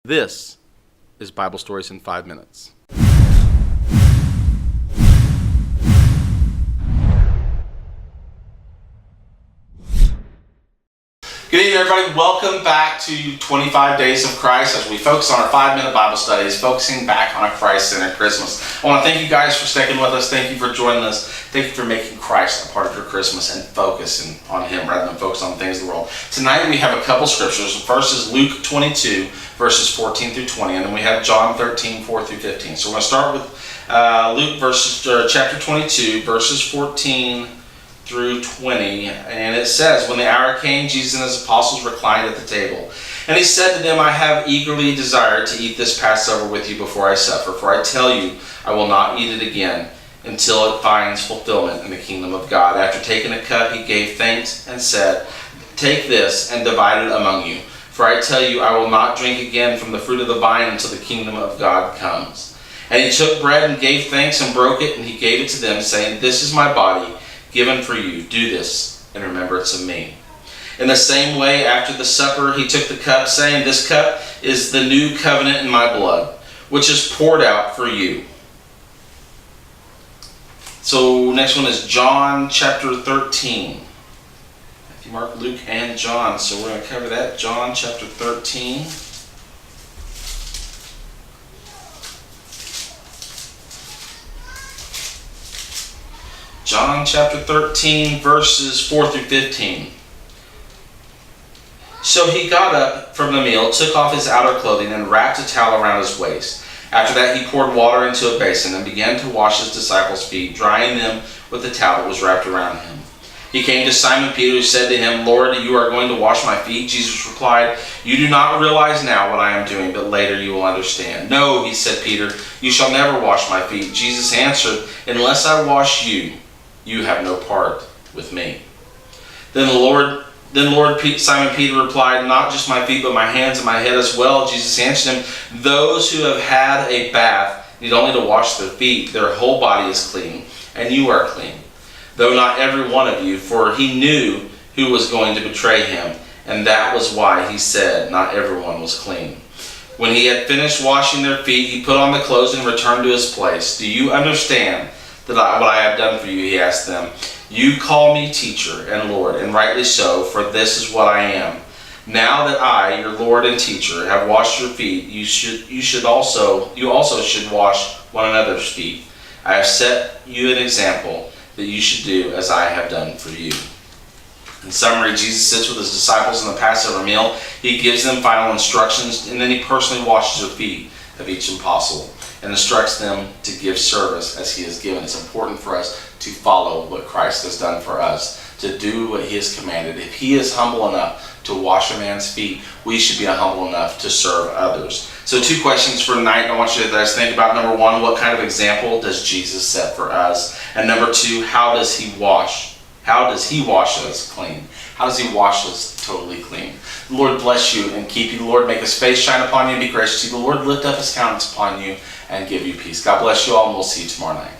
This is Bible Stories in 5 Minutes. Good evening, everybody. Welcome back to 25 Days of Christ as we focus on our 5-minute Bible studies, focusing back on a Christ-centered Christmas. I want to thank you guys for sticking with us. Thank you for joining us. Thank you for making Christ a part of your Christmas and focusing on Him rather than focus on things of the world. Tonight we have a couple scriptures. The first is Luke 22, verses 14 through 20, and then we have John 13, 4 through 15. So we're going to start with Luke chapter 22, verses 14 through 20, and it says, "When the hour came, Jesus and his apostles reclined at the table. And he said to them, I have eagerly desired to eat this Passover with you before I suffer. For I tell you, I will not eat it again until it finds fulfillment in the kingdom of God. After taking a cup, he gave thanks and said, Take this and divide it among you. For I tell you, I will not drink again from the fruit of the vine until the kingdom of God comes. And he took bread and gave thanks and broke it, and he gave it to them, saying, This is my body, given for you. Do this in remembrance of me. In the same way, after the supper, he took the cup, saying, This cup is the new covenant in my blood, which is poured out for you." So next one is John chapter 13. Matthew, Mark, Luke, and John. So we're going to cover that. John chapter 13. John chapter 13, verses 4 through 15. "So he got up from the meal, took off his outer clothing, and wrapped a towel around his waist. After that he poured water into a basin and began to wash his disciples' feet, drying them with the towel that was wrapped around him. He came to Simon Peter, who said to him, Lord, you are going to wash my feet? Jesus replied, You do not realize now what I am doing, but later you will understand. No, he said, Peter, you shall never wash my feet. Jesus answered, Unless I wash you, you have no part with me. Then Simon Peter replied, Not just my feet, but my hands and my head as well. Jesus answered him, Those who have had a bath need only to wash their feet. Their whole body is clean, and you are clean, though not every one of you. For he knew who was going to betray him, and that was why he said, Not everyone was clean. When he had finished washing their feet, he put on the clothes and returned to his place. Do you understand what I have done for you? He asked them. You call me teacher and Lord, and rightly so, for this is what I am. Now that I, your Lord and teacher, have washed your feet, you also should wash one another's feet. I have set you an example that you should do as I have done for you." In summary, Jesus sits with his disciples in the Passover meal. He gives them final instructions, and then he personally washes the feet of each apostle and instructs them to give service as he has given. It's important for us to follow what Christ has done for us, to do what he has commanded. If he is humble enough to wash a man's feet, we should be humble enough to serve others. So 2 questions for tonight I want you to guys think about. Number 1, what kind of example does Jesus set for us? And number 2, how does he wash? How does he wash us clean? How does he wash us totally clean? The Lord bless you and keep you. The Lord make his face shine upon you and be gracious to you. The Lord lift up his countenance upon you and give you peace. God bless you all, and we'll see you tomorrow night.